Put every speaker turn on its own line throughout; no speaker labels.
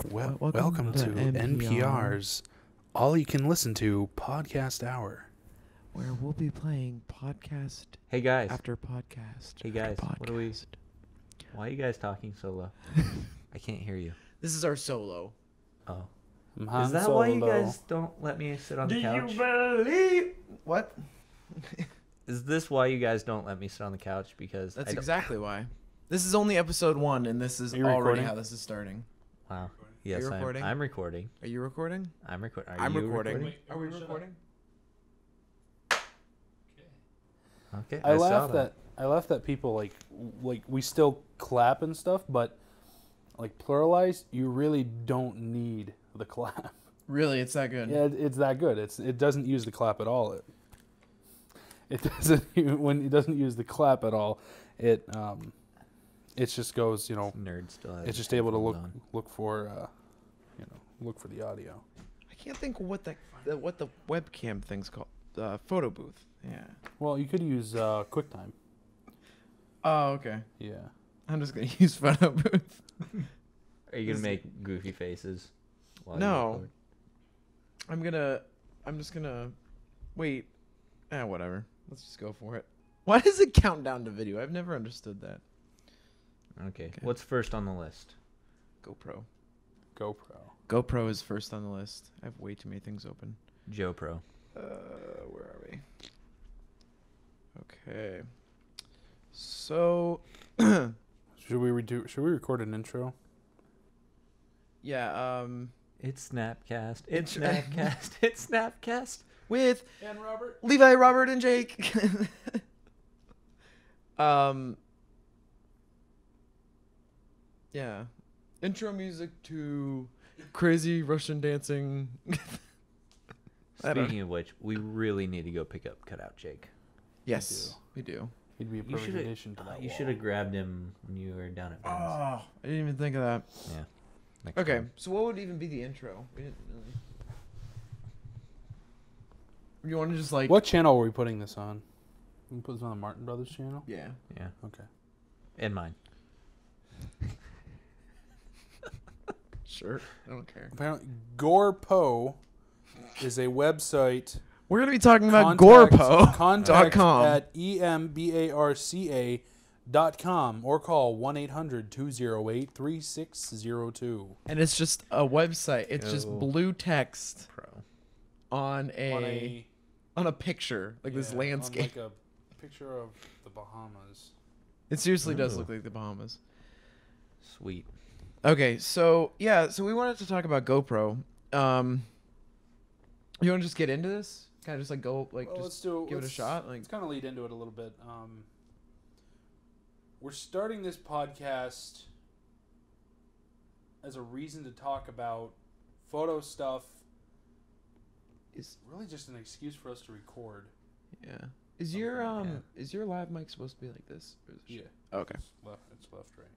Welcome to NPR's All You Can Listen to Podcast Hour,
where we'll be playing podcast.
Hey guys.
After podcast.
Hey guys.
Podcast.
What are we? Why are you guys talking so low? I can't hear you.
This is our solo.
Oh.
Han
Is that
Solo.
why you guys don't let me sit on the couch?
Do you believe what?
Is this why you guys don't let me sit on the couch? Because
That's exactly why. This is only episode 1, and this is already
recording?
how this is starting.
Wow. Yes,
Are you recording?
I'm recording.
Are you recording?
I'm recording.
I'm recording. Wait, are we recording?
Okay.
I
saw
laugh that people like we still clap and stuff, but like pluralize, you really don't need the clap.
Really, it's that good.
Yeah, it's that good. It doesn't use the clap at all. It doesn't when it doesn't use the clap at all. It just goes,
Nerd still has
it's just able to
headphones
look for look for the audio.
I can't think what the webcam thing's called. Photo booth. Yeah.
Well, you could use QuickTime.
Oh, okay.
Yeah.
I'm just gonna use photo booth.
Are you gonna make goofy faces? While
No. I'm just gonna wait. Whatever. Let's just go for it. Why does it count down to video? I've never understood that.
Okay. What's first on the list?
GoPro.
GoPro.
GoPro is first on the list. I have way too many things open.
Joe Pro.
Where are we? Okay. So
Should we record an intro?
yeah,
It's Snapcast. It's Snapcast. It's Snapcast.
with
And Robert.
Levi, Robert, and Jake. Yeah. Intro music to Crazy Russian Dancing. I don't-
Speaking of which, we really need to go pick up Cutout Jake.
Yes, we do.
He'd be a
You
perfect
should
addition to that.
You should have grabbed him when you were down at Ben's.
Oh, I didn't even think of that.
Yeah. Next
Okay,
time.
so what would even be the intro? We didn't really. You want to just like
What channel are we putting this on? We can put this on the Martin Brothers channel.
Yeah.
Yeah.
Okay.
And mine.
Sure. I don't care.
Apparently, GorePo is a website.
We're gonna be talking about
Contact
GorePo.com.
at embarca.com or call 1-800-208-3602.
And it's just a website. It's just
Go
blue text
Pro.
on a picture, like this landscape.
Like a picture of the Bahamas.
It seriously does
Ooh.
look like the Bahamas.
Sweet.
Okay, so we wanted to talk about GoPro. You want to just get into this? Kind of just like go, like
Well,
just give it a shot. Like,
let's kind of lead into it a little bit. We're starting this podcast as a reason to talk about photo stuff. It's really just an excuse for us to record.
yeah. Is your lav mic supposed to be like this? Or is it
Yeah.
Okay.
It's left, right.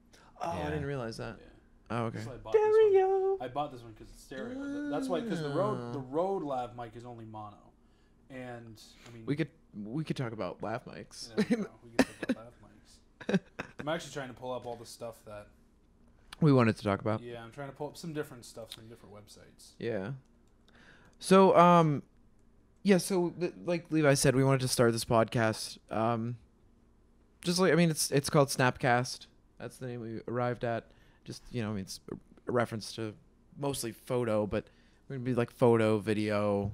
Oh, I
Yeah.
didn't realize that.
Yeah.
Oh, okay.
That's why I bought this one. I bought this one because it's stereo. That's why, because the Rode lav mic is only mono, and I mean
We could talk about lav mics.
we can talk about lav mics. I'm actually trying to pull up all the stuff that.
We wanted to talk about.
Yeah, I'm trying to pull up some different stuff from different websites.
Yeah. So so like Levi said, we wanted to start this podcast. Just like it's called Snapcast. That's the name we arrived at. Just it's a reference to mostly photo, but we're gonna be like photo, video,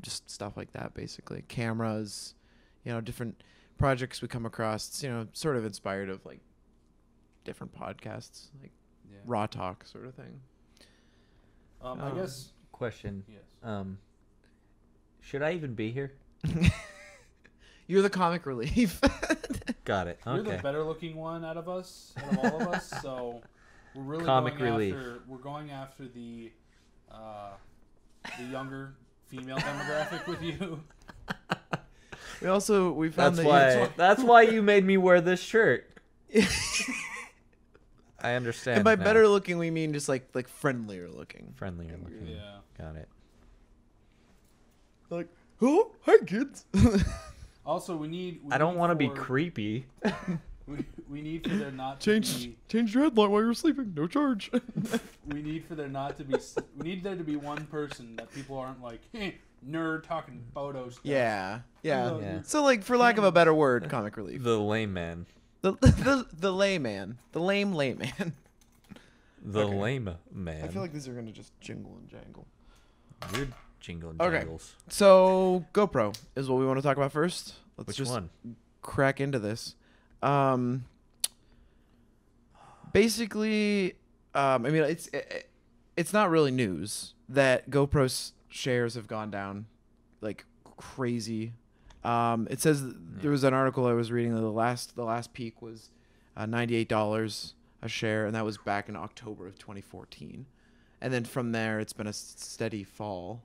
just stuff like that, basically. Cameras, different projects we come across. It's sort of inspired of like different podcasts, like Raw Talk sort of thing.
I guess.
Question.
Yes.
Should I even be here?
You're the comic relief.
Got it.
You're
Okay.
the better looking one out of us, out of all of us. So we're really
Comic
going
relief.
We're going after the younger female demographic with you.
We found
That's why you made me wear this shirt. I understand.
And by
now.
better looking, we mean just like friendlier looking.
Friendlier looking.
Yeah.
Got it.
Like, oh, hi kids.
Also, we need.
I don't want to be creepy.
We need for there not to
Change your headlight while you're sleeping. No charge.
we need for there not to be. We need there to be one person that people aren't like, hey, nerd talking photo stuff.
Yeah.
Yeah.
So, like, for lack of a better word, comic relief.
The lame man.
The layman. The lame layman.
The
Okay.
lame man.
I feel like these are gonna just jingle and jangle.
Weird jingle and
Okay.
jangles.
So GoPro is what we want to talk about first. Let's
Which
just
one?
crack into this. Basically, I mean, it's not really news that GoPro's shares have gone down like crazy. It says there was an article I was reading that the last peak was $98 a share, and that was back in October of 2014. And then from there, it's been a steady fall,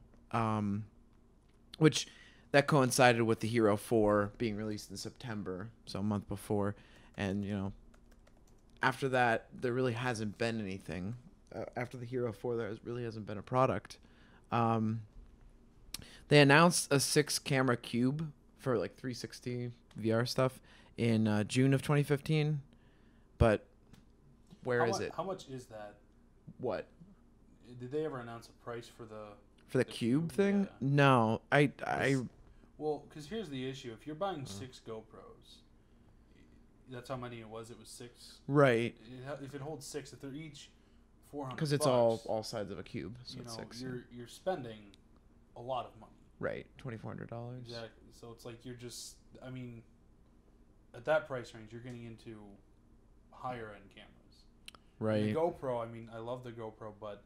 which that coincided with the Hero 4 being released in September, so a month before. And, you know, after that, there really hasn't been anything. After the Hero 4, there really hasn't been a product. They announced a 6-camera cube for like 360 VR stuff in June of 2015, but where is it?
How much is that?
What?
Did they ever announce a price for
the cube thing?
Yeah.
No, I
Well, because here's the issue: if you're buying 6 GoPros, that's how many it was. It was 6.
right,
If it holds 6, if they're each 400,
because it's all sides of a cube, so
you
it's
know,
6.
you're spending a lot of money.
Right, $2,400.
Exactly. So it's like you're just. I mean, at that price range, you're getting into higher end cameras.
Right.
The GoPro. I mean, I love the GoPro, but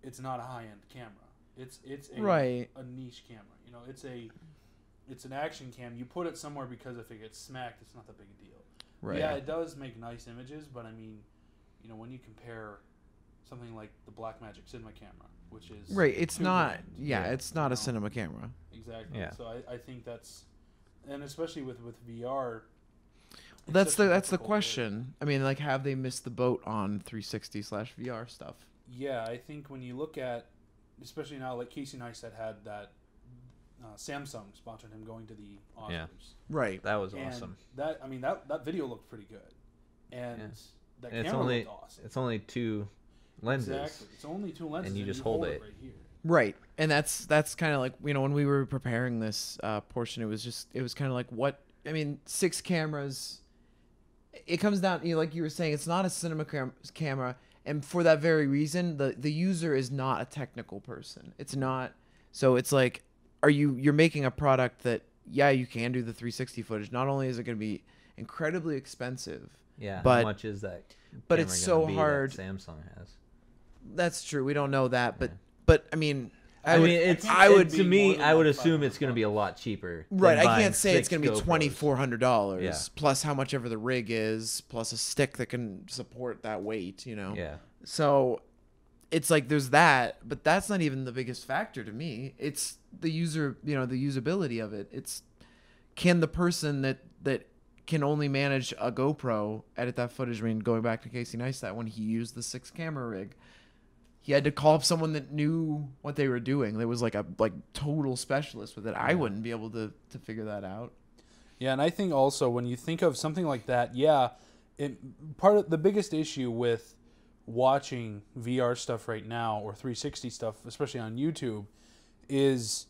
it's not a high end camera. It's a niche camera. You know, it's an action cam. You put it somewhere because if it gets smacked, it's not that big a deal.
Right.
Yeah, it does make nice images, but I mean, you know, when you compare something like the Blackmagic Cinema camera, which is
Right. It's not.
$2,000,
Yeah, it's not
you
a
know?
cinema camera.
Exactly.
Yeah.
So I think that's, and especially with VR. it's
That's
such a
the
difficult
question. I mean, like, have they missed the boat on 360/VR stuff?
Yeah, I think when you look at, especially now, like Casey Neistat had that Samsung sponsored him going to the Oscars.
Yeah.
Right.
That was
And
awesome.
that video looked pretty good, and
Yeah.
that
And
camera looked awesome.
It's only 2 lenses.
Exactly, it's only 2 lenses,
And you just hold it.
right here.
Right. And that's kind of like, you know, when we were preparing this portion, it was kind of like, what, I mean, 6 cameras, it comes down, you know, like you were saying, it's not a cinema camera. And for that very reason, the user is not a technical person. It's not. So it's like, you're making a product that, yeah, you can do the 360 footage. Not only is it going to be incredibly expensive.
Yeah.
But-
how much is that?
but
camera
it's
gonna
so
be
hard.
That Samsung has.
That's true. We don't know that,
Yeah.
but I mean,
I mean, it's.
I
I
would
would
be
to
more
me.
than
I would
like
assume it's going to be a
$500.
lot cheaper.
right.
than
I
buying
can't say it's
6
going to be
GoPros.
$2,400
Yeah.
plus how much ever the rig is, plus a stick that can support that weight, you know?
Yeah.
So it's like there's that, but that's not even the biggest factor to me. It's the user, you know, the usability of it. It's, can the person that can only manage a GoPro edit that footage? I mean, going back to Casey Neistat, when he used the 6 camera rig, he had to call up someone that knew what they were doing. There was like a total specialist with it. I wouldn't be able to figure that out.
Yeah, and I think also when you think of something like that, part of the biggest issue with watching VR stuff right now or 360 stuff, especially on YouTube, is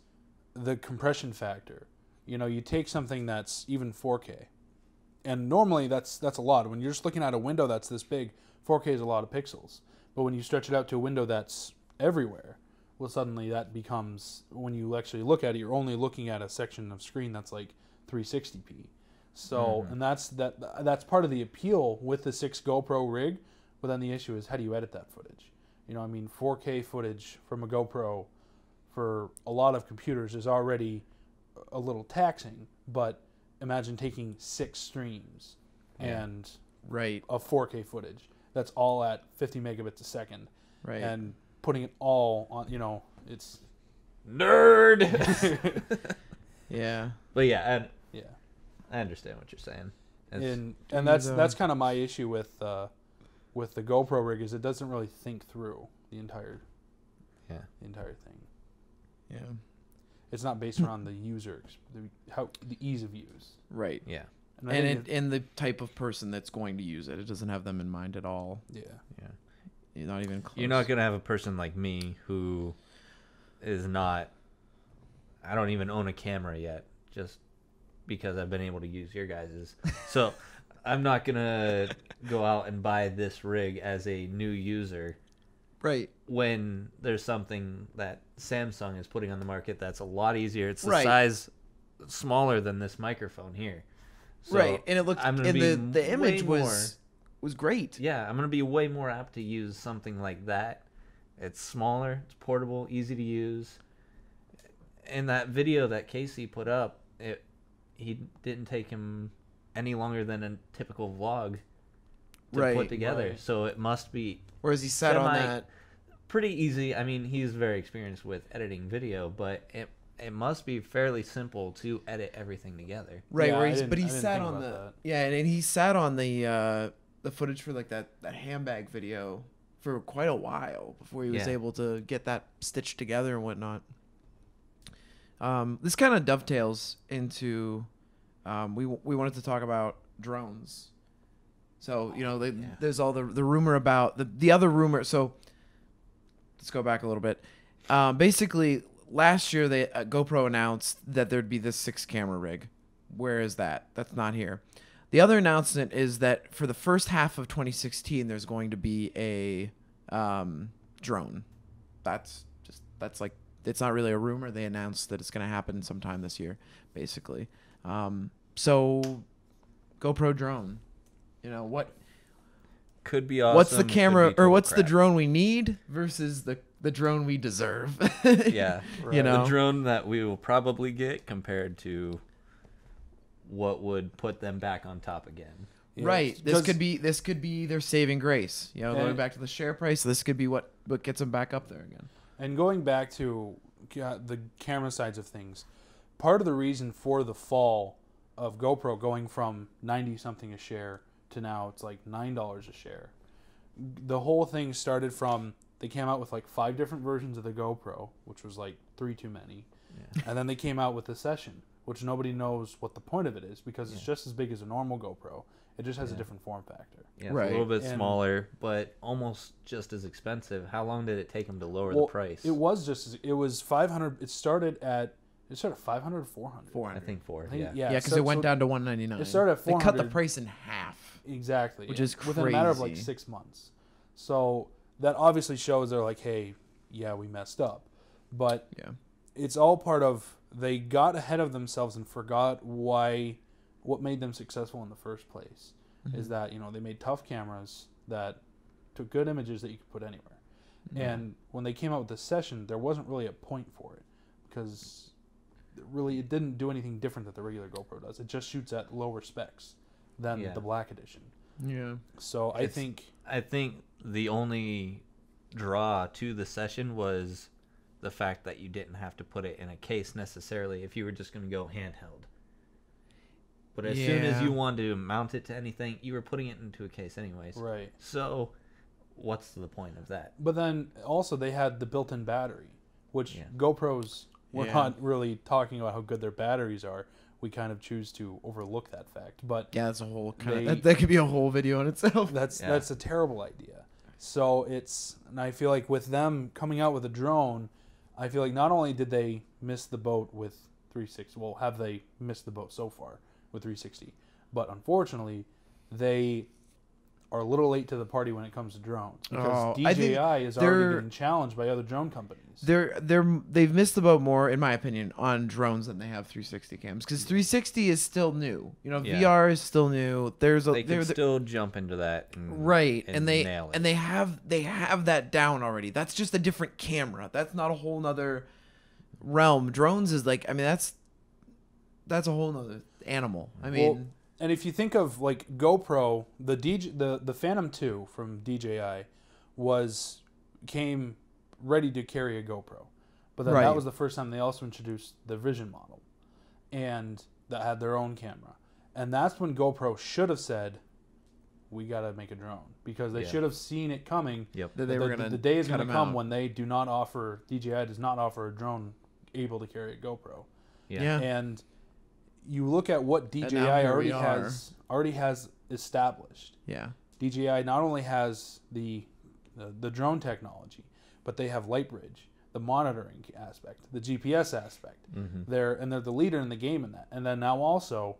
the compression factor. You know, you take something that's even 4K, and normally that's a lot. When you're just looking at a window that's this big, 4K is a lot of pixels. But when you stretch it out to a window that's everywhere, well, suddenly that becomes, when you actually look at it, you're only looking at a section of screen that's like 360p. So, and that's part of the appeal with the 6 GoPro rig. But then the issue is, how do you edit that footage? You know, I mean, 4K footage from a GoPro for a lot of computers is already a little taxing. But imagine taking 6 streams and
Right.
of 4K footage that's all at 50 megabits a second,
Right.
and putting it all on, you know, it's
Nerd.
Yeah.
But yeah,
yeah.
I understand what you're saying.
And
Do you,
that's kind of my issue with the GoPro rig, is it doesn't really think through the entire thing.
Yeah.
It's not based around the user, the ease of use.
Right.
Yeah.
and the type of person that's going to use it. It doesn't have them in mind at all.
Yeah.
You're not even close.
You're not gonna have a person like me who is not. I don't even own a camera yet, just because I've been able to use your guys's. So I'm not gonna go out and buy this rig as a new user.
Right.
When there's something that Samsung is putting on the market that's a lot easier. It's the
Right.
size smaller than this microphone here. So
Right. And it looked
I'm gonna
and
be
the image
way
was great.
Yeah, I'm going to be way more apt to use something like that. It's smaller, it's portable, easy to use. And that video that Casey put up, he didn't take him any longer than a typical vlog to put together.
Right.
So it must be
Whereas he sat on that.
pretty easy. I mean, he's very experienced with editing video, but it must be fairly simple to edit everything together.
Right,
Yeah,
where
I
he's
didn't-
but he
I didn't
sat
think
on
about
the
that.
yeah, and he sat on the footage for like that handbag video for quite a while before he was
Yeah.
able to get that stitched together and whatnot. This kind of dovetails into we wanted to talk about drones. So there's all the rumor about the other rumor. So let's go back a little bit. Basically, last year GoPro announced that there'd be this 6-camera rig. Where is that? That's not here. The other announcement is that for the first half of 2016, there's going to be a drone. That's like, it's not really a rumor. They announced that it's going to happen sometime this year, basically. So GoPro drone, what
Could be awesome.
what's the
could be
camera or
total
what's the
crap.
drone we need versus the drone we deserve?
Yeah.
You know?
The drone that we will probably get compared to what would put them back on top again.
Yeah,
Right.
because-
This could be their saving grace. Going
And-
back to the share price. This could be what gets them back up there again.
And going back to the camera sides of things, part of the reason for the fall of GoPro going from 90 something a share to now it's like $9 a share. The whole thing started from they came out with like 5 different versions of the GoPro, which was like 3 too many.
Yeah.
And then they came out with the Session, which nobody knows what the point of it is because it's just as big as a normal GoPro. It just has a different form factor.
Yeah, it's
Right.
a little bit
And-
smaller, but almost just as expensive. How long did it take them to lower the price?
It was it was 500. It started 500 or 400.
I think 4.
I think-
Yeah.
Yeah, because
so-
it went
so
down to $199.
It started at
They cut the
400.
price in half.
Exactly.
Which is
within a matter of like
crazy.
6 months. So that obviously shows they're like, hey, yeah, we messed up. But
Yeah.
it's all part of they got ahead of themselves and forgot what made them successful in the first place.
Mm-hmm.
Is that they made tough cameras that took good images that you could put anywhere. And when they came out with the Session, there wasn't really a point for it because it didn't do anything different that the regular GoPro does. It just shoots at lower specs than
Yeah.
the Black Edition.
Yeah.
So I think
the only draw to the Session was the fact that you didn't have to put it in a case necessarily if you were just going to go handheld. But as soon as
Yeah.
you wanted to mount it to anything, you were putting it into a case anyways.
right.
So what's the point of that?
But then also they had the built-in battery, which
Yeah.
GoPros we're
Yeah.
not really talking about how good their batteries are. We kind of choose to overlook that fact. But
Yeah, that's a whole
They-
that could be a whole video in itself.
that's
Yeah.
that's a terrible idea. So and I feel like with them coming out with a drone, I feel like not only did they miss the boat with 360, well, have they missed the boat so far with 360, but unfortunately, they are a little late to the party when it comes to drones because
Oh, I think
DJI is already
they're-
getting challenged by other drone companies.
They've missed the boat more, in my opinion, on drones than they have 360 cams because 360 is still new.
Yeah.
VR is still new.
They can still jump into that and,
right,
and
and they
nail it.
and they have that down already. That's just a different camera. That's not a whole nother realm. Drones is like, I mean, that's a whole nother animal. I mean,
And if you think of like GoPro, the Phantom 2 from DJI came ready to carry a GoPro, but then
Right.
that was the first time they also introduced the Vision model, and that had their own camera, and that's when GoPro should have said, "We got to make a drone," because they
Yeah.
should have seen it coming.
Yep.
that they were gonna
the day is
cut
going to
them
come
out.
when DJI does not offer a drone able to carry a GoPro.
Yeah.
Yeah.
And you look at what
now
DJI
here we
already has established.
Yeah.
DJI not only has the drone technology, but they have LightBridge, the monitoring aspect, the GPS aspect.
Mm-hmm.
They're the leader in the game in that. And then now also,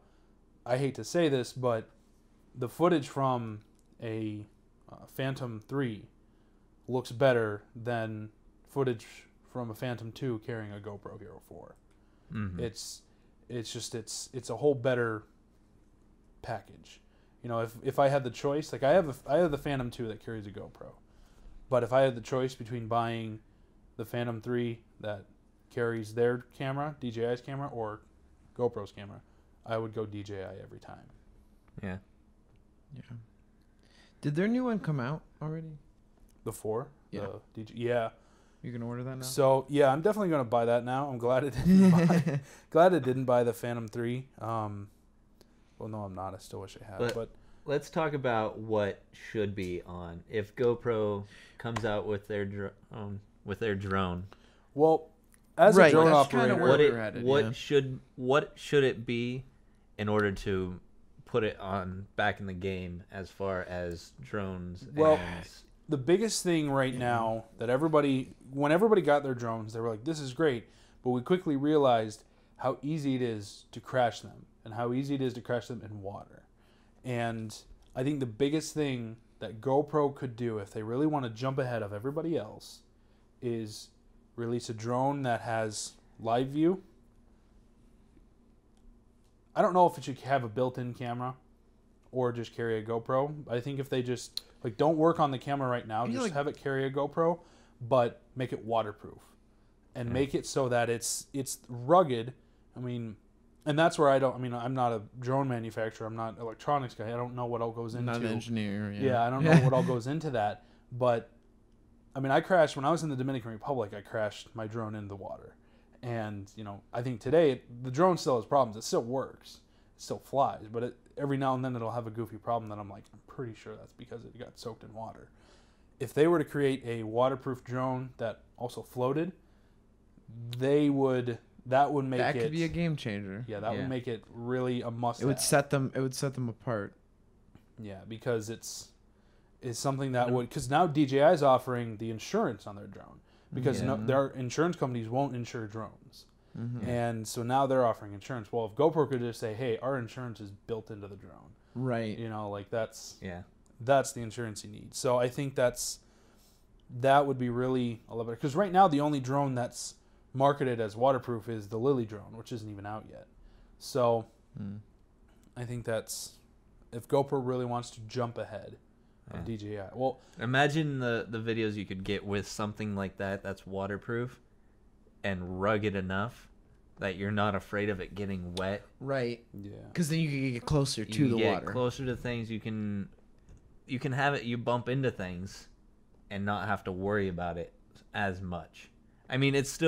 I hate to say this, but the footage from a Phantom 3 looks better than footage from a Phantom 2 carrying a GoPro Hero 4.
Mm-hmm.
It's a whole better package. You know, if I had the choice, like I have the Phantom 2 that carries a GoPro, but if I had the choice between buying the Phantom 3 that carries their camera, DJI's camera, or GoPro's camera, I would go DJI every time.
Yeah.
Yeah. Did their new one come out already?
The 4?
Yeah.
Yeah.
You can order that now?
So, yeah, I'm definitely going to buy that now. I'm glad it didn't buy the Phantom 3. Well, no, I'm not. I still wish I had. But
let's talk about what should be on if GoPro comes out with their drone.
Well, as a drone
that's kinda
operator,
where we're headed,
what should it be in order to put it on back in the game as far as drones?
Well,
and
the biggest thing right now that when everybody got their drones, they were like, this is great. But we quickly realized how easy it is to crash them and how easy it is to crash them in water. And I think the biggest thing that GoPro could do if they really want to jump ahead of everybody else is release a drone that has live view. I don't know if it should have a built-in camera or just carry a GoPro. I think if they just don't work on the camera right now, just have it carry a GoPro, but make it waterproof and make it so that it's rugged. I mean, and that's where I'm not a drone manufacturer. I'm not an electronics guy. I don't know what all goes into.
Not an engineer.
Yeah, I don't know what all goes into that. But I mean, I crashed when I was in the Dominican Republic. I crashed my drone into the water, and I think today the drone still has problems. It still works, it still flies, but every now and then it'll have a goofy problem that I'm pretty sure that's because it got soaked in water. If they were to create a waterproof drone that also floated, that would make it.
That could be a game changer.
Yeah, that would make it really a must-have.
It would set them apart.
Yeah, because it's something that would, because now DJI is offering the insurance on their drone because their insurance companies won't insure drones.
Mm-hmm.
And so now they're offering insurance. Well, if GoPro could just say, hey, our insurance is built into the drone.
Right.
That's the insurance you need. So I think that would be really a little bit, because right now the only drone that's marketed as waterproof is the Lily drone, which isn't even out yet. So I think that's, if GoPro really wants to jump ahead of DJI. Well,
imagine the videos you could get with something like that's waterproof and rugged enough that you're not afraid of it getting wet.
Right.
Yeah.
Because then you can get closer to the water.
Closer to things. You can have it. You bump into things, and not have to worry about it as much. I mean, it's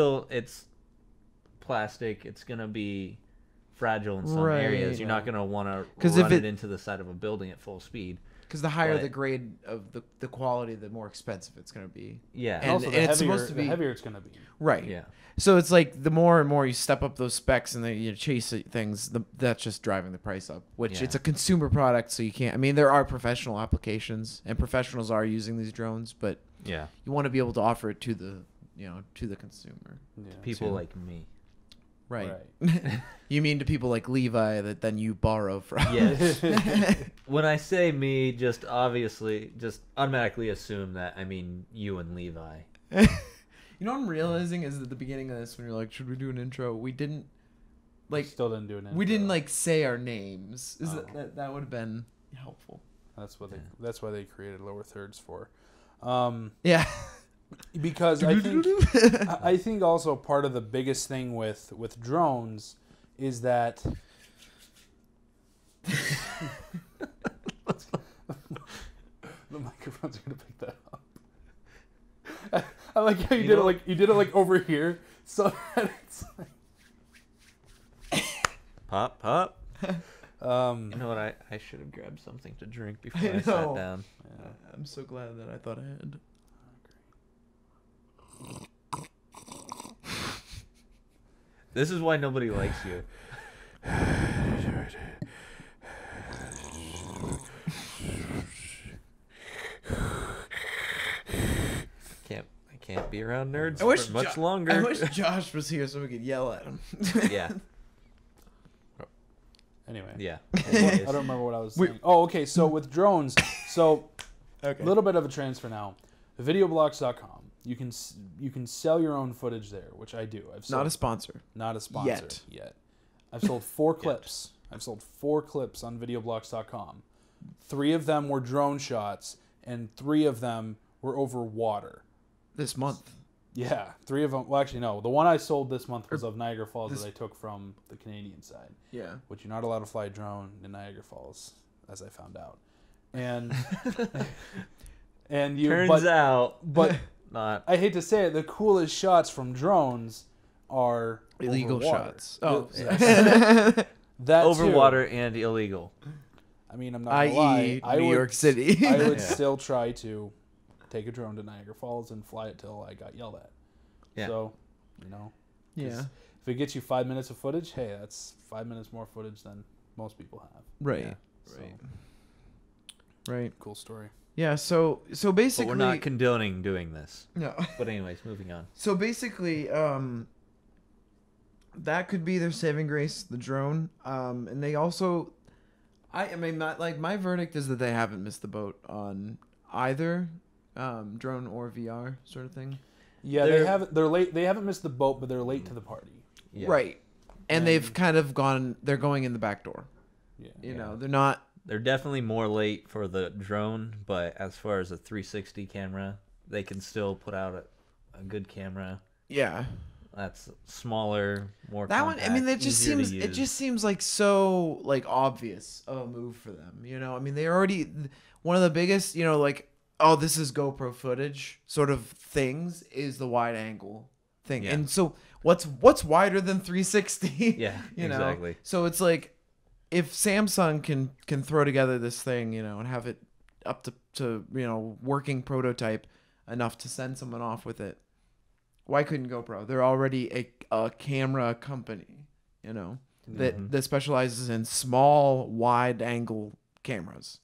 plastic. It's gonna be fragile in some areas. You're not gonna want to run it into the side of a building at full speed.
Because the higher the grade of the quality, the more expensive it's going to be.
Yeah. And also it's supposed to be, the heavier it's going to be.
Right.
Yeah.
So it's like the more and more you step up those specs and then you chase things, that's just driving the price up, which it's a consumer product. So you can't, I mean, there are professional applications and professionals are using these drones, but you want to be able to offer it to the consumer.
Yeah.
People like me.
Right. You mean to people like Levi that then you borrow from?
Yes. When I say me, just automatically assume that I mean you and Levi.
You know what I'm realizing is at the beginning of this when you're like, should we do an intro? We didn't
still didn't do an intro.
We didn't say our names. That would have been helpful.
That's why they created lower thirds for.
Yeah.
Because I think also part of the biggest thing with drones is that the microphones are gonna pick that up. I like how you did it over here, so that it's
pop. You know what? I should have grabbed something to drink before I sat down.
Yeah. I'm so glad that I thought I had.
This is why nobody likes you. I can't be around nerds
I wish
for much
I
longer.
wish Josh was here so we could yell at him.
Yeah.
Anyway.
Yeah.
I don't remember what I was saying. Oh, okay. So with drones, so
Okay.
a little bit of a transfer now. Videoblocks.com. You can sell your own footage there, which I do. I've sold,
Not a sponsor.
not a sponsor yet. I've sold 4 clips. I've sold 4 clips on videoblocks.com. 3 of them were drone shots, and 3 of them were over water.
This month.
Yeah, 3 of them. Well, actually, no. The one I sold this month was of Niagara Falls that I took from the Canadian side.
Yeah.
Which you're not allowed to fly a drone in Niagara Falls, as I found out. And and you
Turns out,
but
not.
I hate to say it, the coolest shots from drones are
Illegal
over water.
shots. Oh.
That
Over
too.
water and illegal.
I mean, I'm not gonna lie.
I.e. New York City.
I would
Yeah.
still try to take a drone to Niagara Falls and fly it till I got yelled at.
Yeah.
So, you know, 'cause
Yeah.
if it gets you 5 minutes of footage, hey, that's 5 minutes more footage than most people have.
Right.
Yeah.
So,
Right.
cool story.
Yeah. So
But
basically.
we're not condoning doing this.
No.
But anyways, moving on.
So basically, that could be their saving grace, the drone. And they also, I mean, not like my verdict is that they haven't missed the boat on either drone or VR sort of thing.
Yeah,
They're-
they haven't. They're late. They haven't missed the boat, but they're late to the party.
Yeah.
Right. And
And-
they've kind of gone. They're going in the back door.
Yeah.
You know, they're not.
They're definitely more late for the drone, but as far as a 360 camera, they can still put out a good camera.
Yeah.
That's smaller, more
That one. I mean,
compact,
it just
easier to
seems. It
use.
just seems like so like obvious of a move for them. You know. I mean, they already one of the biggest. You know, like oh, this is GoPro footage sort of things is the wide angle thing.
Yeah.
And so what's wider than 360?
Yeah,
you know?
exactly.
So it's like if Samsung can throw together this thing, you know, and have it up to you know, working prototype enough to send someone off with it, why couldn't GoPro? They're already a camera company, you know, that specializes in small wide angle cameras.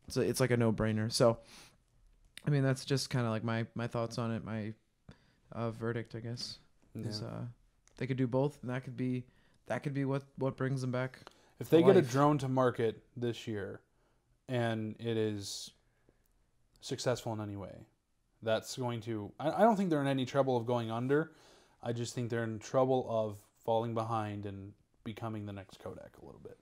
So it's like a no-brainer. So I mean, that's just kind of like my thoughts on it. My verdict, I guess, is they could do both, and that could be what brings them back.
If they get a
life.
drone to market this year, and it is successful in any way, that's going to. I don't think they're in any trouble of going under. I just think they're in trouble of falling behind and becoming the next Kodak a little bit.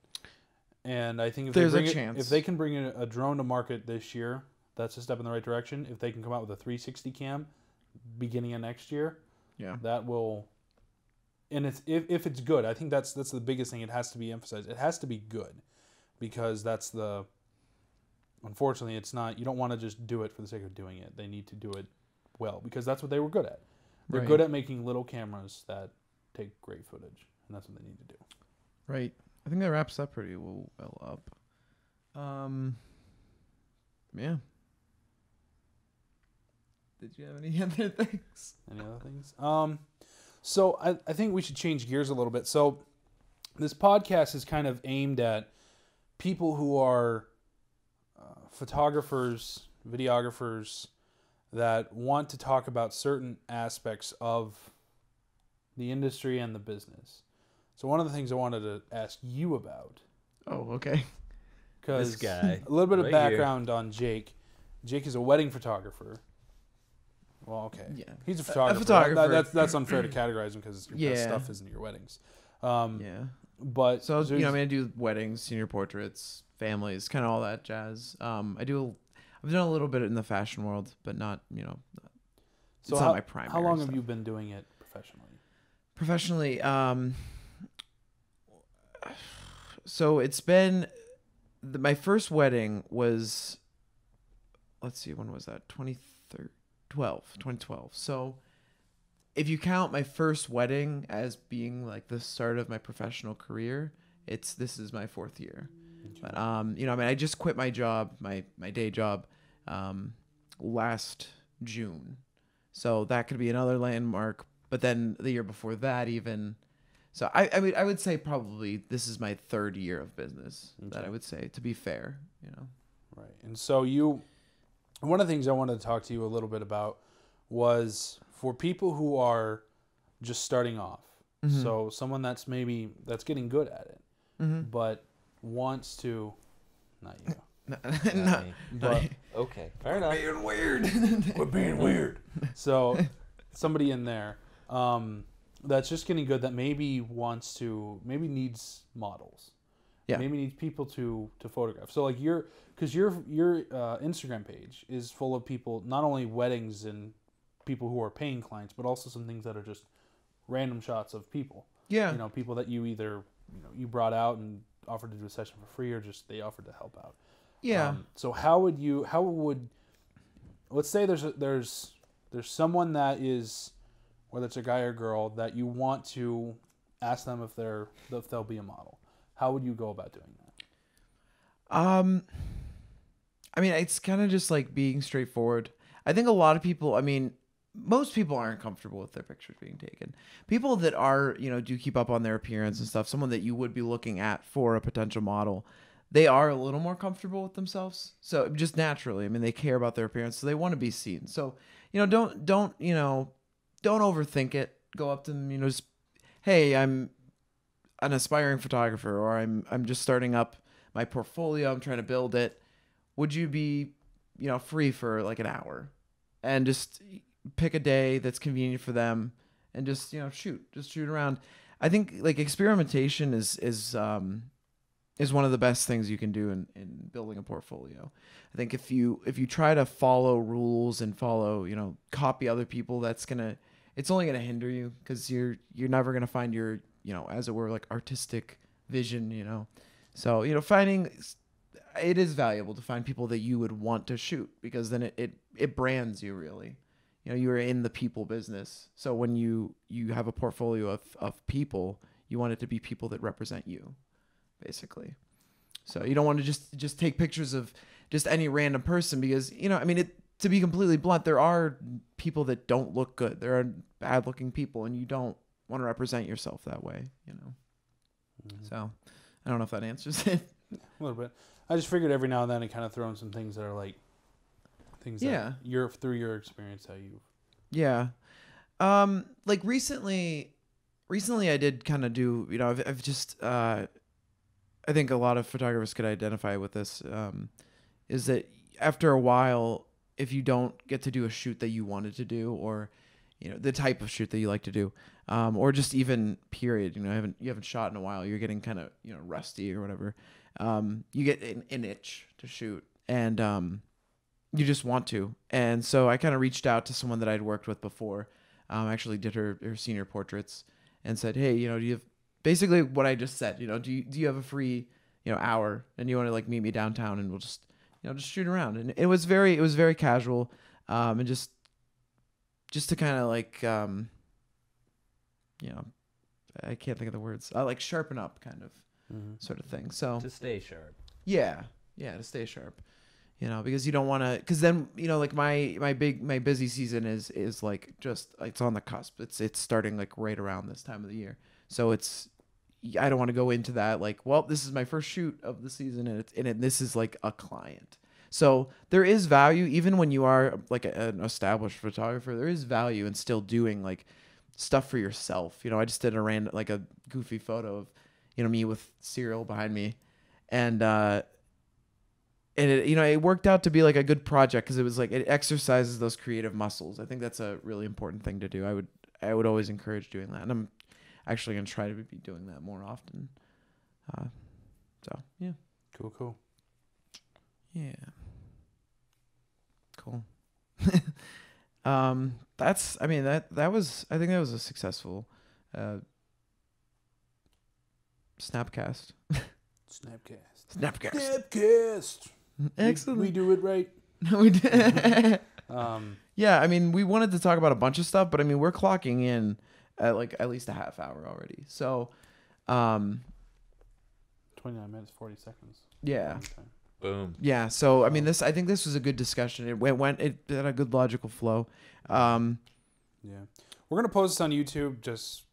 And I think if
There's a
they bring
chance.
if they can bring a drone to market this year, that's a step in the right direction. If they can come out with a 360 cam beginning of next year,
Yeah.
that will. And it's if it's good, I think that's the biggest thing. It has to be emphasized. It has to be good, because that's the. Unfortunately, it's not. You don't want to just do it for the sake of doing it. They need to do it well, because that's what they were good at. They're
Right.
good at making little cameras that take great footage, and that's what they need to do.
Right. I think that wraps up pretty well up. Yeah. Did you have any other things?
Any other things? So I think we should change gears a little bit. So this podcast is kind of aimed at people who are photographers, videographers that want to talk about certain aspects of the industry and the business. So one of the things I wanted to ask you about,
Oh, okay.
because
This guy
a little bit of
right here.
background on Jake. Jake is a wedding photographer. Well, okay.
Yeah.
He's a photographer.
photographer.
That's unfair to categorize him, because your best
Yeah.
stuff isn't your weddings.
Yeah.
But
So you know, I mean, I do weddings, senior portraits, families, kind of all that jazz. I've done a little bit in the fashion world, but not, you know,
so
it's
how,
not my primary.
how long
stuff.
have you been doing it professionally?
Professionally? So it's been my first wedding was, let's see, when was that? 2012. So if you count my first wedding as being like the start of my professional career, this is my 4th year. But you know, I mean, I just quit my job, my day job, last June, so that could be another landmark. But then the year before that, even, So I would say probably this is my 3rd year of business. That I would say, to be fair,
Right. And so one of the things I wanted to talk to you a little bit about was for people who are just starting off.
Mm-hmm.
So someone that's getting good at it, but wants to, not you.
No,
But
Okay, fair enough.
being weird.
we're being weird. So somebody in there that's just getting good that maybe needs models.
Yeah.
Maybe needs people to photograph. So like your Instagram page is full of people, not only weddings and people who are paying clients, but also some things that are just random shots of people.
Yeah.
People that you either you brought out and offered to do a session for free, or just they offered to help out.
Yeah.
So let's say there's someone that is, whether it's a guy or girl, that you want to ask them if they'll be a model. How would you go about doing that?
I mean, it's kind of just like being straightforward. I think a lot of people, most people aren't comfortable with their pictures being taken. People that are, do keep up on their appearance and stuff, someone that you would be looking at for a potential model, they are a little more comfortable with themselves. So just naturally, they care about their appearance, so they want to be seen. So, don't overthink it. Go up to them, just, hey, I'm an aspiring photographer, or I'm just starting up my portfolio. I'm trying to build it. Would you be, free for like an hour, and just pick a day that's convenient for them, and just shoot around. I think like experimentation is one of the best things you can do in building a portfolio. I think if you try to follow rules and copy other people, it's only gonna hinder you, because you're never gonna find your, as it were, like artistic vision, So, finding, it is valuable to find people that you would want to shoot, because then it brands you, really. You're in the people business. So when you have a portfolio of people, you want it to be people that represent you, basically. So you don't want to just take pictures of just any random person, because, to be completely blunt, there are people that don't look good. There are bad looking people, and you don't want to represent yourself that way, So I don't know if that answers it.
A little bit. I just figured every now and then I kind of throw in some things that are like things that through your experience, how you.
Yeah. Like recently I did kind of do, I've just, I think a lot of photographers could identify with this, is that after a while, if you don't get to do a shoot that you wanted to do, or, the type of shoot that you like to do, or just even period, you haven't shot in a while, you're getting kind of, rusty or whatever. You get an itch to shoot, and, you just want to. And so I kind of reached out to someone that I'd worked with before, actually did her senior portraits, and said, hey, do you have, basically what I just said, do you have a free, hour, and you want to like meet me downtown, and we'll just, just shoot around. And it was very casual, and just to kind of like, I can't think of the words, like sharpen up kind of sort of thing. So
To stay sharp.
Yeah, to stay sharp. Because you don't want to, because then, like my busy season is like just, it's on the cusp. It's starting like right around this time of the year. So I don't want to go into that like, well, this is my first shoot of the season, and this is like a client. So there is value, even when you are like an established photographer, there is value in still doing like stuff for yourself. I just did a goofy photo of, me with cereal behind me, and it, it worked out to be like a good project, because it was like, it exercises those creative muscles. I think that's a really important thing to do. I would always encourage doing that, and I'm actually going to try to be doing that more often. So yeah.
Cool.
Yeah. Cool. That's, I think that was a successful, Snapcast.
Snapcast.
Excellent.
We do it right.
We did. Yeah, we wanted to talk about a bunch of stuff, but we're clocking in at like at least a half hour already. So,
29 minutes, 40 seconds.
Yeah.
Boom.
Yeah. So, I think this was a good discussion. It had a good logical flow.
Yeah. We're going to post this on YouTube just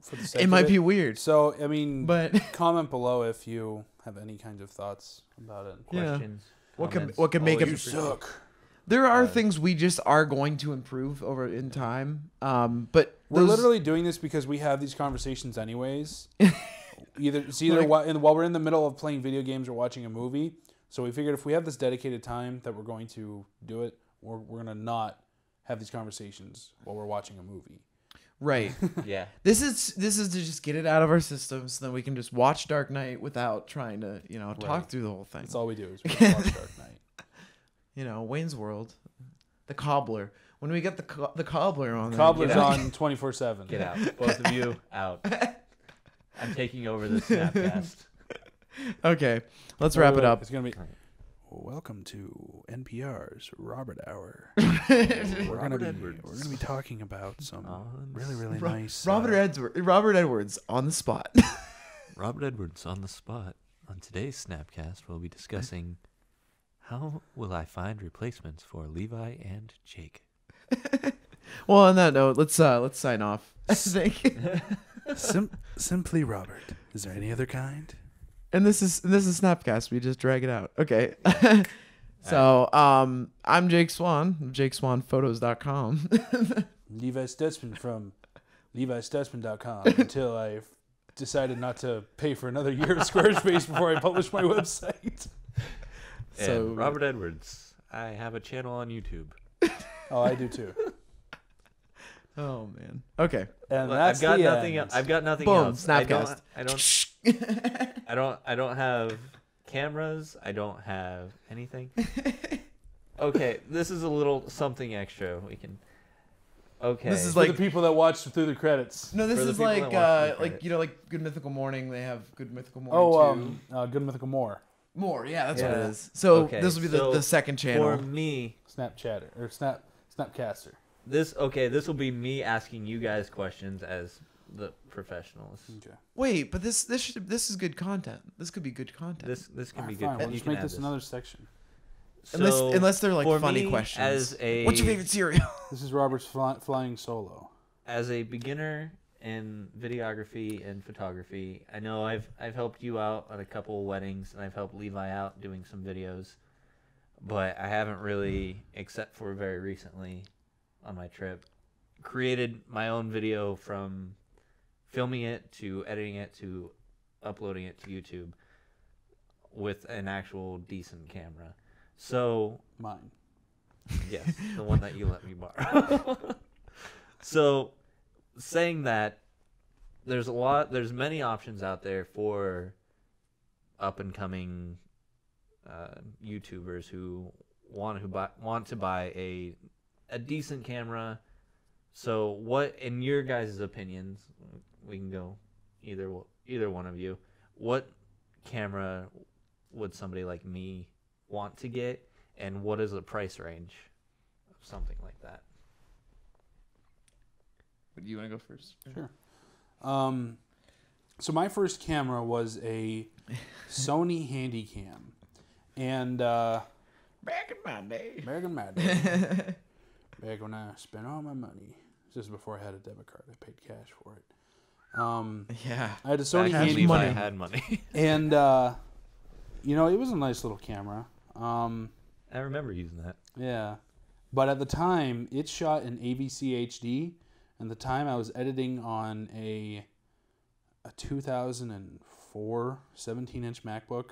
for the sake
It
of
might be weird.
So, I mean,
But
comment below if you have any kinds of thoughts about it.
Yeah.
Questions.
What
comments,
could make
always
it-
appreciated.
there are
Uh,
things we just are going to improve over in time. But
We're
those-
literally doing this because we have these conversations anyways. It's either
Like-
while we're in the middle of playing video games or watching a movie. So we figured if we have this dedicated time that we're going to do it, we're going to not have these conversations while we're watching a movie.
right.
Yeah.
This is to just get it out of our system, so then we can just watch Dark Knight without trying to talk
Right.
through the whole thing.
That's all we do is we watch Dark Knight.
Wayne's World, The Cobbler. When we get the Cobbler on, there,
Cobbler's
Get out.
on 24/7.
Get out. Both of you out. I'm taking over the Snapcast.
Okay, let's wrap it up.
It's gonna be. Welcome to NPR's Robert Hour.
Robert Edwards.
We're gonna be talking about some
On
really
Ro-
nice.
Robert Edwards on the spot.
Robert Edwards on the spot. On today's Snapcast, we'll be discussing how will I find replacements for Levi and Jake.
Well, on that note, let's sign off. I think.
Simply Robert. Is there any other kind?
And this is Snapcast. We just drag it out. Okay. So, I'm Jake Swan of JakeSwanPhotos.com.
Levi Stutzman from LeviStutzman.com until I decided not to pay for another year of Squarespace before I published my website.
So-
And Robert Edwards. I have a channel on YouTube.
Oh, I do too.
Oh man. Okay.
And
Look,
that's
I've got
the
nothing.
end.
I've got nothing
Boom,
else.
Snapcast.
I don't have cameras. I don't have anything. Okay, this is a little something extra. We can. Okay.
This is
For
like-
the people that watched through the credits.
No, this
For the
is
people
like
that watch the
like like Good Mythical Morning. They have Good Mythical Morning
Oh,
2.
Good Mythical
More. Yeah, that's what it
Yeah.
is. So
Okay,
this will be
so
the second channel.
for me.
Snapchatter or Snapcaster.
This will be me asking you guys questions as the professionals.
Okay.
Wait, but this is good content. This could be good content.
This can
All
be
right,
good.
fine. We'll
You
just
can
make
add
this another section.
So,
unless they're like
for
funny
me,
questions.
As a
What's your favorite cereal?
This is Robert's flying solo.
as a beginner in videography and photography, I know I've helped you out at a couple of weddings, and I've helped Levi out doing some videos, but I haven't really, except for very recently on my trip, created my own video from filming it to editing it to uploading it to YouTube with an actual decent camera. So
Mine.
yes, the one that you let me borrow. So, saying that, there's many options out there for up and coming YouTubers who want to buy a decent camera. So, what, in your guys' opinions, we can go either one of you, what camera would somebody like me want to get, and what is the price range of something like that?
Do you want to go first?
Sure. So my first camera was a Sony Handycam, and
Back in my day.
back in my day, back when I spent all my money, this is before I had a debit card. I paid cash for it.
Yeah.
I had a Sony
Back when
Handy-
Levi
money.
had money.
and it was a nice little camera.
I remember using that.
Yeah, but at the time it shot in AVC HD, and the time I was editing on a 2004 17-inch MacBook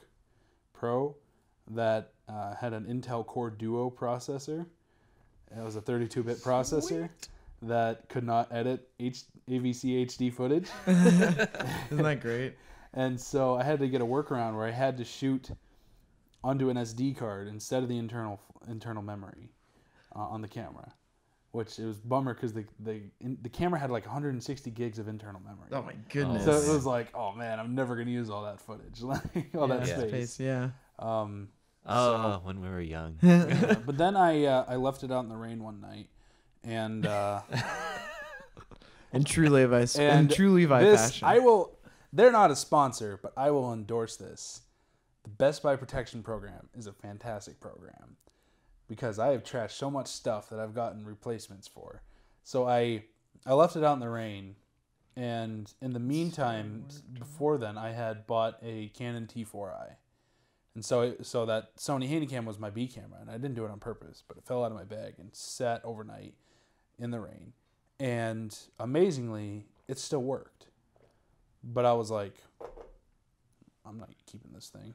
Pro that had an Intel Core Duo processor. It was a 32-bit processor that could not edit AVC HD footage.
Isn't that great?
And so I had to get a workaround where I had to shoot onto an SD card instead of the internal memory on the camera, which it was bummer because the camera had like 160 gigs of internal memory.
Oh my goodness.
So it was like, oh man, I'm never gonna use all that footage, like all that
Yeah.
space.
Yeah.
When we were young.
But then I left it out in the rain one night, and
In true Levi
and
true Levi
this
fashion.
They're not a sponsor, but I will endorse this. The Best Buy Protection Program is a fantastic program because I have trashed so much stuff that I've gotten replacements for. So I left it out in the rain, And in the meantime, before then, I had bought a Canon T4i. And so that Sony Handycam was my B camera, and I didn't do it on purpose, but it fell out of my bag and sat overnight in the rain. And amazingly, it still worked. But I was like, I'm not keeping this thing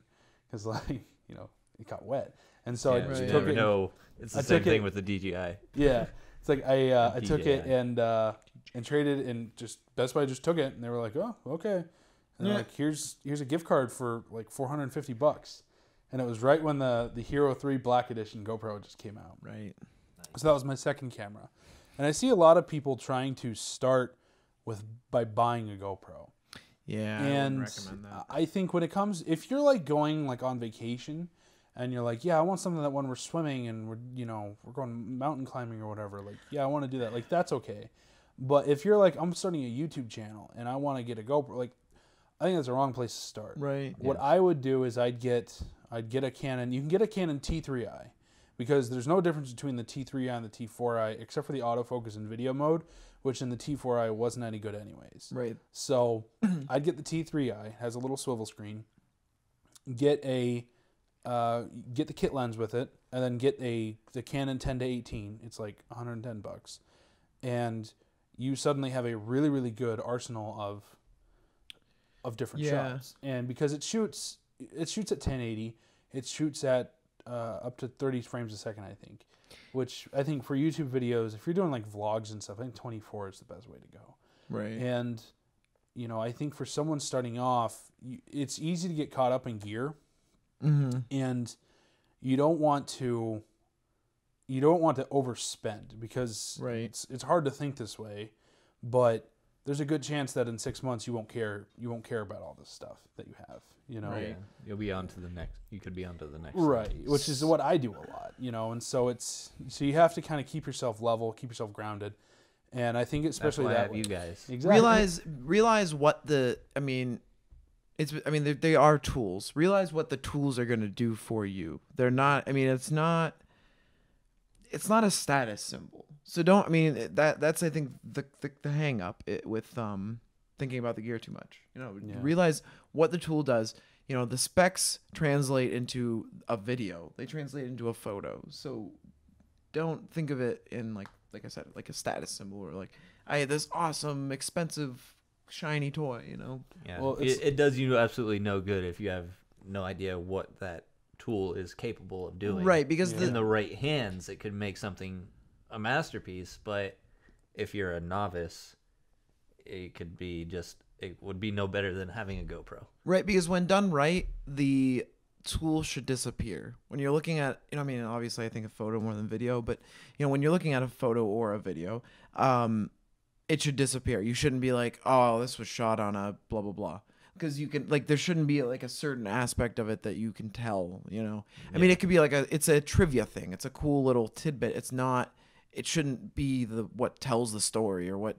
because, like, you know, it got wet. And so I
you
took
never
it.
know. It's the same thing with the DJI.
Yeah, it's like I took
DJI.
it and traded, and just Best Buy just took it, and they were like, oh, okay. And they're like, here's a gift card for like $450. And it was right when the Hero 3 Black Edition GoPro just came out.
Right.
So that was my second camera. And I see a lot of people trying to start by buying a GoPro.
Yeah,
And
I wouldn't recommend that.
I think when it comes, if you're like going like on vacation and you're like, yeah, I want something that when we're swimming and we're going mountain climbing or whatever, like, yeah, I want to do that. Like, that's okay. But if you're like, I'm starting a YouTube channel and I want to get a GoPro, like, I think that's the wrong place to start.
Right.
What I would do is I'd get a Canon. You can get a Canon T3i because there's no difference between the T3i and the T4i except for the autofocus and video mode, which in the T4i wasn't any good anyways.
Right.
So I'd get the T3i. It has a little swivel screen. Get the kit lens with it, and then get the Canon 10-18. It's like $110, and you suddenly have a really, really good arsenal of different shots. And because it shoots at 1080, it shoots at up to 30 frames a second, I think. Which I think for YouTube videos, if you're doing like vlogs and stuff, I think 24 is the best way to go.
Right.
And I think for someone starting off, it's easy to get caught up in gear, and you don't want to overspend because it's hard to think this way, but there's a good chance that in 6 months you won't care about all this stuff that you have,
Right. Yeah. You'll be on to the next. You could be on to the next.
Right, which is what I do a lot, and so you have to kind of keep yourself level, keep yourself grounded, and I think especially
That's why I
that
have
way.
you guys.
Exactly.
Realize what they are tools. Realize what the tools are going to do for you. They're not. It's not a status symbol. So that's I think the hang up with thinking about the gear too much. Realize what the tool does. The specs translate into a video. They translate into a photo. So don't think of it in like I said, like a status symbol or like I had this awesome, expensive, shiny toy.
Yeah.
Well,
it does you absolutely no good if you have no idea what that tool is capable of doing.
Right, because
in the right hands, it could make something a masterpiece. But if you're a novice, it would be no better than having a GoPro.
Right, because when done right, the tool should disappear. When you're looking at, obviously I think a photo more than video, but when you're looking at a photo or a video, it should disappear. You shouldn't be like, oh, this was shot on a blah blah blah, because you can there shouldn't be like a certain aspect of it that you can tell. It could be it's a trivia thing. It's a cool little tidbit. It's not. It shouldn't be what tells the story or what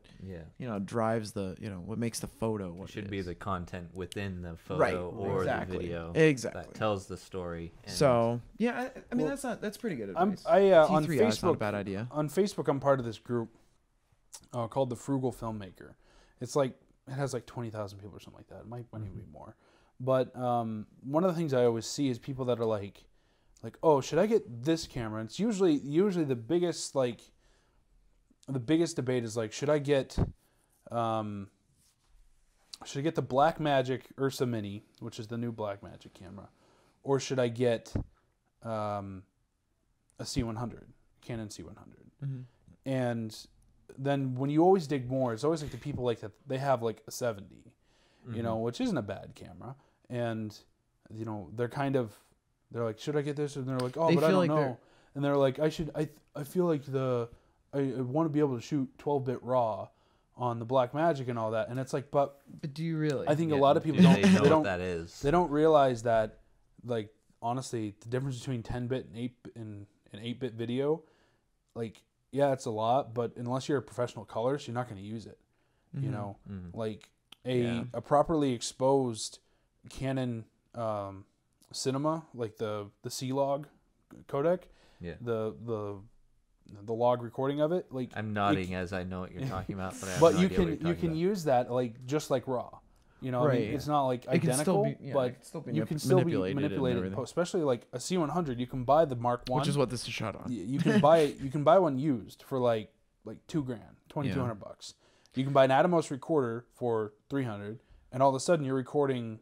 drives the what makes the photo.
It should be the content within the photo or the video that tells the story.
So yeah, that's pretty good advice.
On
T3i
Facebook,
is not a bad idea.
On Facebook, I'm part of this group called the Frugal Filmmaker. It's like it has like 20,000 people or something like that. It might even be more. But one of the things I always see is people that are like, oh, should I get this camera? It's usually the biggest debate is like, should I get the Blackmagic Ursa Mini, which is the new Blackmagic camera, or should I get a C100, Canon C100?
Mm-hmm.
And then when you always dig more, it's always like the people like that they have like a 70, which isn't a bad camera, and they're like, should I get this? And they're like, oh, but I don't know. And they're like, I feel like I want to be able to shoot 12-bit RAW on the Blackmagic and all that. And it's like, but
do you really?
I think a lot of people
don't know what that is.
They don't realize that, like, honestly, the difference between 10-bit and 8-bit video, like, yeah, it's a lot, but unless you're a professional colorist, you're not going to use it. Like a properly exposed Canon Cinema, like the C-Log codec, the the log recording of it. Like
I'm nodding as I know what you're talking about, but I have
but
no
you
idea what you're
can
talking about.
use that like just like RAW. You know, I mean,
Right,
it's not like
It can still
identical,
be- yeah, it
but
can still be
you can still be
manipulated and
manipulated,
everything.
especially like a C100. You can buy the Mark One,
Which is what this is shot on.
you can buy one used for like $2,000, $2,200. You can buy an Atomos recorder for $300, and all of a sudden you're recording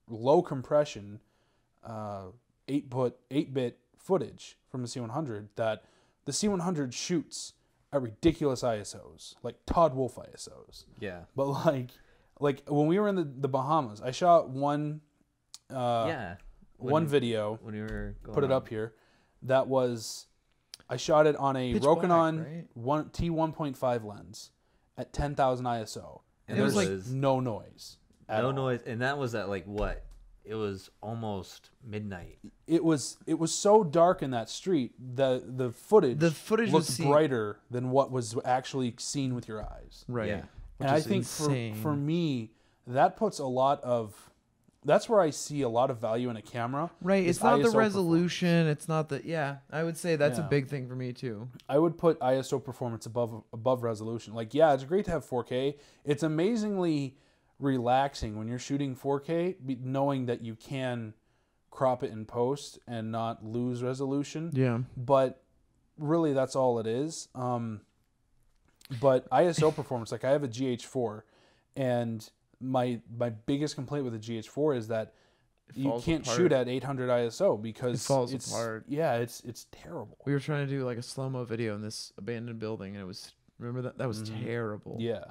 low compression, 8-bit footage from the C100 that the C100 shoots at ridiculous ISOs, like Todd Wolfe ISOs.
Yeah.
But like when we were in the Bahamas, I shot one video,
when we were going
put it up here. That was, I shot it on a
Pitch
Rokinon
black, right?
T1.5 lens at 10,000 ISO, and
it
there's
was
no noise.
no noise, and that was at like what? It was almost midnight.
It was so dark in that street. The footage
was
looked brighter than what was actually seen with your eyes.
Right.
Yeah.
And I think for me, that puts that's where I see a lot of value in a camera.
Right.
is
It's not the
ISO
resolution.
performance.
It's not the, yeah, I would say that's a
Yeah.
big thing for me too.
I would put ISO performance above resolution. Like, yeah, it's great to have 4K. It's amazingly relaxing when you're shooting 4K, knowing that you can crop it in post and not lose resolution.
Yeah.
But really, that's all it is. But ISO performance, like I have a GH4, and my biggest complaint with the GH4 is that you
falls
can't
apart.
shoot at 800 ISO because
It falls
it's
apart.
Yeah, it's terrible.
We were trying to do like a slow-mo video in this abandoned building, and it was, remember that? That was terrible.
Yeah.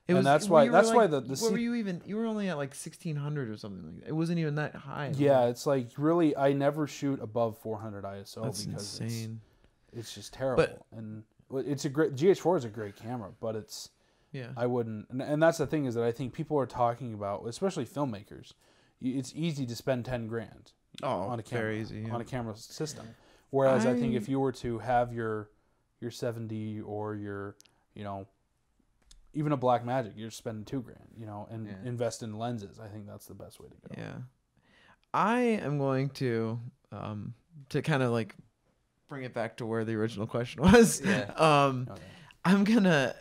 It
And that's why the
what
C-
were you even? You were only at like 1600 or something like that. It wasn't even that high.
Yeah, it's like really I never shoot above 400 ISO
That's
because
insane.
it's just terrible. And it's a great GH4 is a great camera, but
Yeah.
I wouldn't, and that's the thing is that I think people are talking about, especially filmmakers. It's easy to spend 10 grand on a camera,
very easy, yeah.
on a camera system. Whereas I think if you were to have your 70 or your, even a Blackmagic, you're spending $2,000, and invest in lenses. I think that's the best way to go.
Yeah. I am going to kind of like bring it back to where the original question was.
Yeah.
Okay.
I'm gonna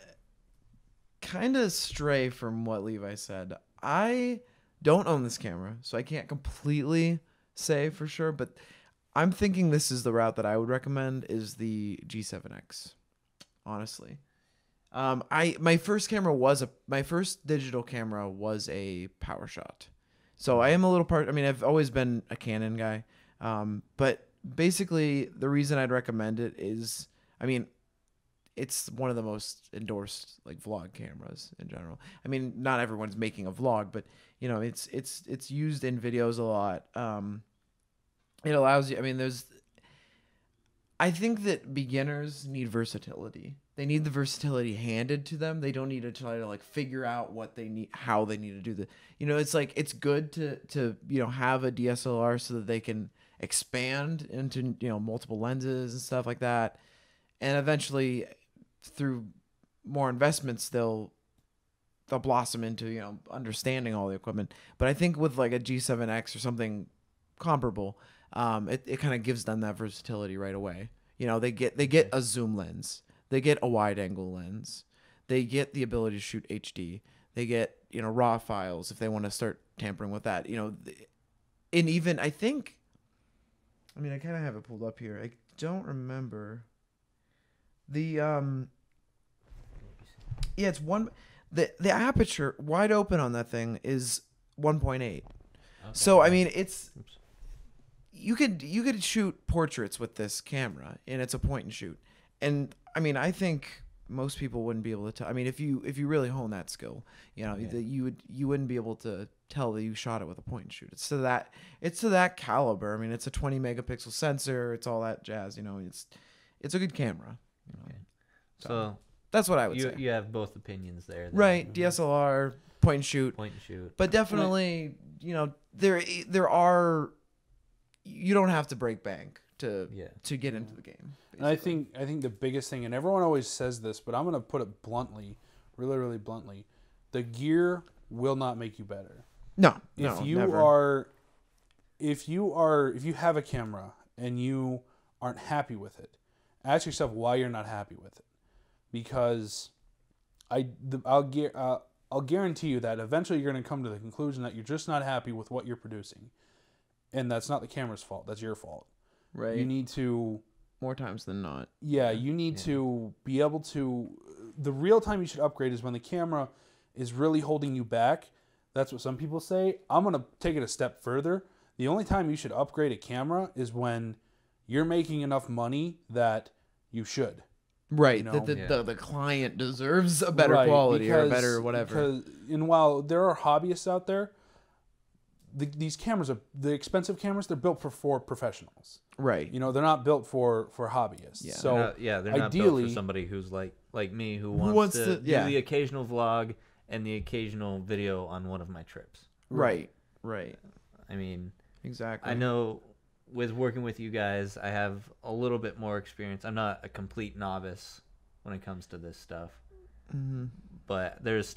kind of stray from what Levi said. I don't own this camera, so I can't completely say for sure, but I'm thinking this is the route that I would recommend is the G7X. Honestly. My first digital camera was a PowerShot. So I am a little I've always been a Canon guy. But basically the reason I'd recommend it is, it's one of the most endorsed like vlog cameras in general. Not everyone's making a vlog, but it's used in videos a lot. It allows you, I think that beginners need versatility. They need the versatility handed to them. They don't need to try to like figure out what they need, how they need to do the, it's like, it's good to have a DSLR so that they can expand into, multiple lenses and stuff like that. And eventually through more investments, they'll blossom into, understanding all the equipment. But I think with like a G7X or something comparable, it kind of gives them that versatility right away. They get a zoom lens, they get a wide angle lens, they get the ability to shoot HD, they get raw files if they want to start tampering with that. And even I think, I kind of have it pulled up here. I don't remember the it's the aperture wide open on that thing is 1.8. Okay. So it's. You could shoot portraits with this camera, and it's a point and shoot. And I think most people wouldn't be able to tell. If you really hone that skill, that you wouldn't be able to tell that you shot it with a point and shoot. It's to that caliber. It's a 20 megapixel sensor. It's all that jazz. It's a good camera.
Okay. So
that's what I would say.
You have both opinions there. Then.
Right, DSLR, point and shoot.
Point and shoot.
But definitely, there are. You don't have to break bank to get into the game. Basically.
And I think the biggest thing, and everyone always says this, but I'm going to put it bluntly, really, really bluntly, the gear will not make you better.
No,
if you
never.
if you have a camera and you aren't happy with it, ask yourself why you're not happy with it, because I'll guarantee you that eventually you're going to come to the conclusion that you're just not happy with what you're producing, and that's not the camera's fault. That's your fault.
Right.
You need to,
more times than not.
yeah, you need to be able to. The real time you should upgrade is when the camera is really holding you back. That's what some people say. I'm going to take it a step further. The only time you should upgrade a camera is when you're making enough money that you should.
Right.
You know?
The client deserves a better quality or a better whatever.
And while there are hobbyists out there, these cameras the expensive cameras, they're built for professionals.
Right.
You know, they're not built for hobbyists.
Yeah.
So
they're not
ideally,
built for somebody who's like me who wants to do the occasional vlog and the occasional video on one of my trips.
Right. Right.
I mean,
exactly.
I know with working with you guys, I have a little bit more experience. I'm not a complete novice when it comes to this stuff.
Mm-hmm.
But there's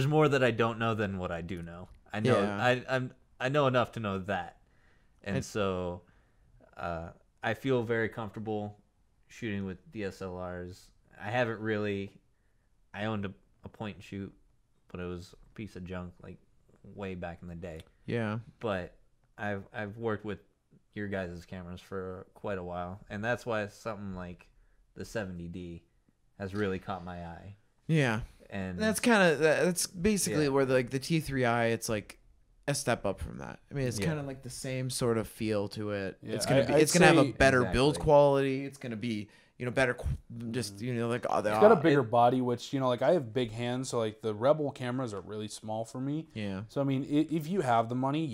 more that I don't know than what I do know. I know I know enough to know that. And so I feel very comfortable shooting with DSLRs. I owned a point and shoot, but it was a piece of junk like way back in the day.
Yeah.
But I've worked with your guys' cameras for quite a while, and that's why something like the 70D has really caught my eye.
Yeah.
And
that's basically where the T3i, it's like a step up from that. I mean, it's kind of like the same sort of feel to it.
Yeah,
it's gonna have a better build quality. It's gonna be better, just like
it's got a bigger body, which like I have big hands, so like the Rebel cameras are really small for me.
Yeah.
So I mean, if you have the money,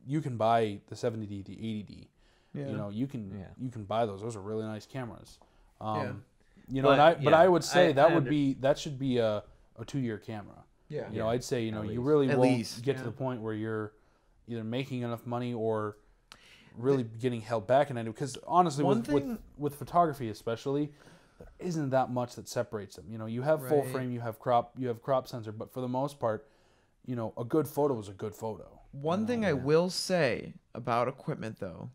you can buy the 70D, the 80D.
Yeah.
You can buy those. Those are really nice cameras.
Yeah.
But I would say that should be a 2-year camera.
Yeah.
I'd say you really won't get to the point where you're either making enough money or really getting held back in it. Because honestly, with photography especially, there isn't that much that separates them. You have full frame, you have crop sensor, but for the most part, a good photo is a good photo.
One thing I will say about equipment though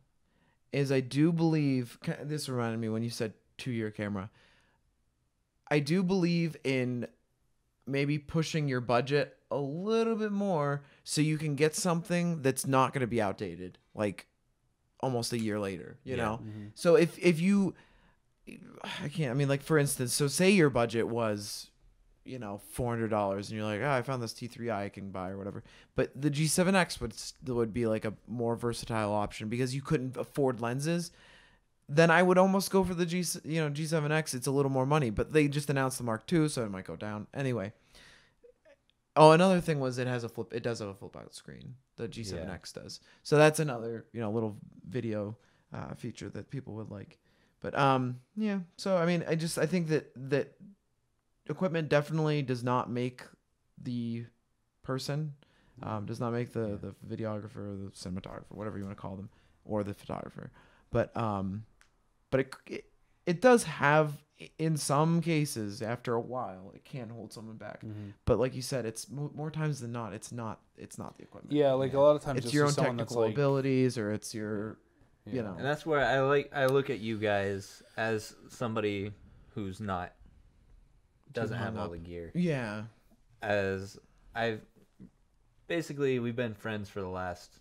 is I do believe, this reminded me when you said 2-year camera, I do believe in maybe pushing your budget a little bit more so you can get something that's not going to be outdated like almost a year later, you know?
Mm-hmm.
So if you, like for instance, so say your budget was, $400 and you're like, I found this T3i I can buy or whatever. But the G7X would be like a more versatile option because you couldn't afford lenses. Then I would almost go for the G7X. It's a little more money, but they just announced the Mark II, so it might go down. Anyway. Oh, another thing was it does have a flip out screen. The G7X does. So that's another, little video feature that people would like. But so I mean, I think that equipment definitely does not make the person, does not make the videographer or the cinematographer, whatever you want to call them, or the photographer. But it does have, in some cases, after a while, it can hold someone back. Mm-hmm. But like you said, it's more times than not, it's not the equipment.
Yeah, like a lot of times
it's your own technical abilities, or it's your,
And that's where I look at you guys as somebody who's doesn't have all the gear.
Yeah.
As we've been friends for the last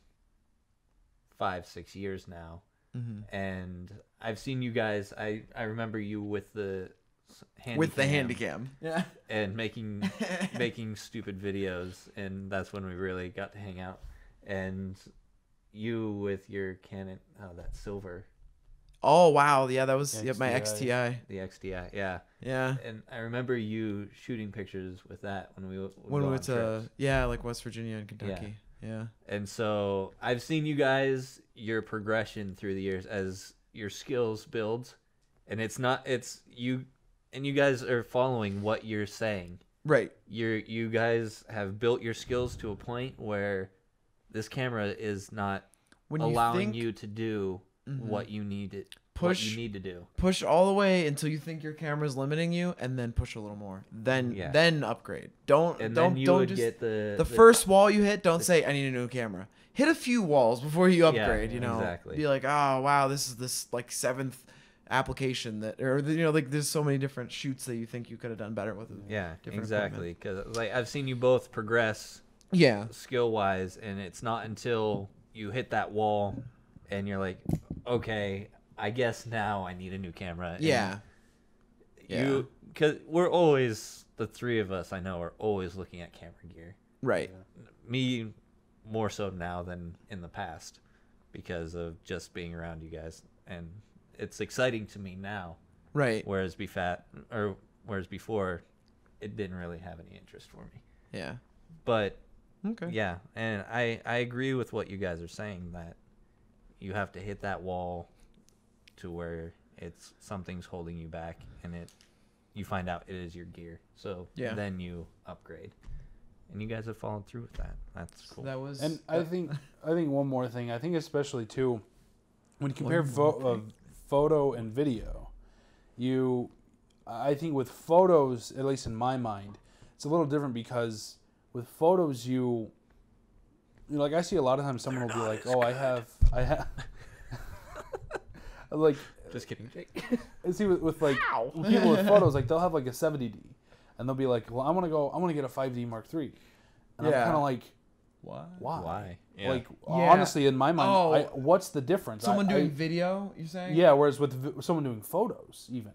5-6 years now. Mm-hmm. And I've seen you guys. I remember you with the
Handycam. Yeah.
And making stupid videos, and that's when we really got to hang out. And you with your Canon, that silver.
Oh wow, yeah, that was my XTI.
The XTI, yeah.
Yeah.
And I remember you shooting pictures with that when we
went to like West Virginia and Kentucky. Yeah.
And so I've seen you guys, your progression through the years as your skills build, and you guys are following what you're saying.
Right.
You guys have built your skills to a point where this camera is not allowing you to do what you need it what you need to do.
Push all the way until you think your camera's limiting you, and then push a little more. Then upgrade. Don't just
get
the first wall you hit. Don't say I need a new camera. Hit a few walls before you upgrade. You know,
exactly.
Be like, oh wow, this is this like 7th application that, or you know, like there's so many different shoots that you think you could have done better with.
Exactly. Because like I've seen you both progress. Skill wise, and it's not until you hit that wall, and you're like, okay, I guess now I need a new camera. And because we're always, the three of us I know are always looking at camera gear.
Right.
Me more so now than in the past because of just being around you guys, and it's exciting to me now.
Right.
Whereas before, it didn't really have any interest for me.
Yeah.
But
okay.
Yeah, and I agree with what you guys are saying, that you have to hit that wall to where something's holding you back, and you find out it is your gear. So then you upgrade. And you guys have followed through with that. That's cool.
That was,
and I think one more thing. I think especially too, when you compare photo and video, I think with photos, at least in my mind, it's a little different because with photos you like, I see a lot of times someone will be like, oh, I have like,
just kidding, Jake.
I see with like people with photos, like they'll have like a 70D, and they'll be like, well, I want to get a 5D Mark III, and I'm kind of like, why? Yeah. Like honestly, in my mind, what's the difference?
Someone doing video, you're saying?
Yeah, whereas with someone doing photos, even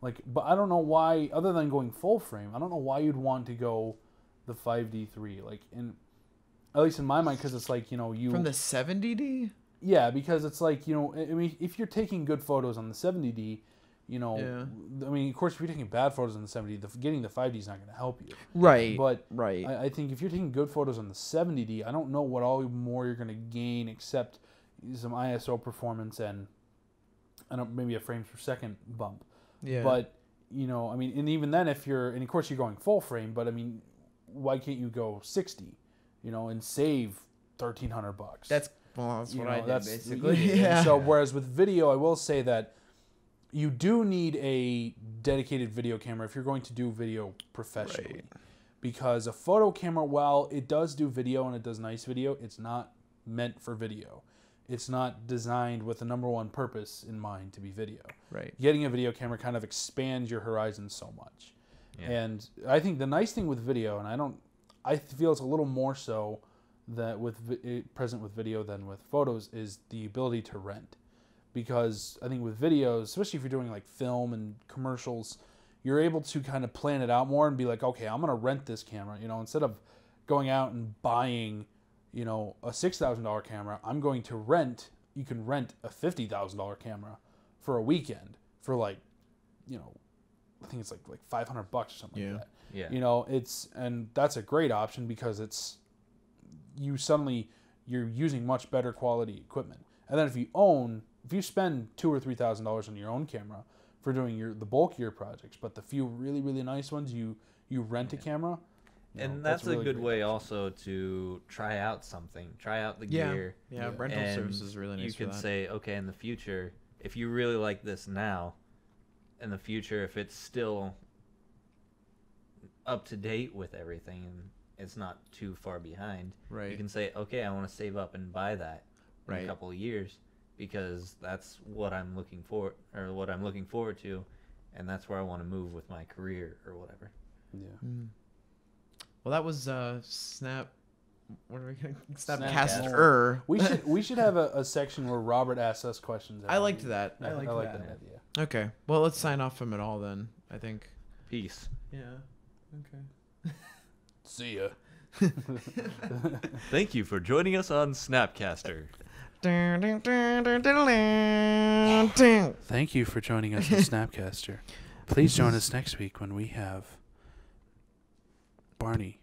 like, but I don't know why, other than going full frame, I don't know why you'd want to go the 5D3, like, at least in my mind, because it's like, you know,
from the 70D.
Yeah, because it's like, you know, I mean, if you're taking good photos on the 70D, you know, I mean, of course, if you're taking bad photos on the 70D, getting the 5D is not going to help you.
Right.
But I think if you're taking good photos on the 70D, I don't know what all more you're going to gain except some ISO performance and maybe a frames per second bump.
Yeah.
But, you know, I mean, and even then, and of course you're going full frame, but I mean, why can't you go 60, you know, and save $1,300?
That's what I did,
basically. Yeah. So whereas with video, I will say that you do need a dedicated video camera if you're going to do video professionally. Right. Because a photo camera, while it does do video and it does nice video, it's not meant for video. It's not designed with the number one purpose in mind to be video.
Right.
Getting a video camera kind of expands your horizon so much. Yeah. And I think the nice thing with video, and I feel it's a little more so that present with video than with photos, is the ability to rent. Because I think with videos, especially if you're doing like film and commercials, you're able to kind of plan it out more and be like, okay, I'm going to rent this camera. You know, instead of going out and buying, you know, a $6,000 camera, I'm going to rent. You can rent a $50,000 camera for a weekend for like, you know, I think it's like $500 or something like that.
Yeah.
You know, and that's a great option because you're using much better quality equipment. And then if you spend $2,000 or $3,000 on your own camera for doing the bulkier projects, but the few really, really nice ones, you rent a camera.
And that's really a good way also to try out something, try out the gear.
Yeah, rental service is really nice.
You can say, okay, in the future, if you really like this now, in the future, if it's still up to date with everything and it's not too far behind, you can say, okay, I want to save up and buy that in a couple of years because that's what I'm looking forward to, and that's where I want to move with my career or whatever.
Yeah.
Well, that was Snap. What are we going to Snapcaster?
We should have a section where Robert asks us questions.
I liked that.
I like that idea.
Okay. Well, let's sign off from it all then. I think.
Peace.
Yeah. Okay.
See ya.
Thank you for joining us on Snapcaster.
Thank you for joining us on Snapcaster. Please join us next week when we have Barney.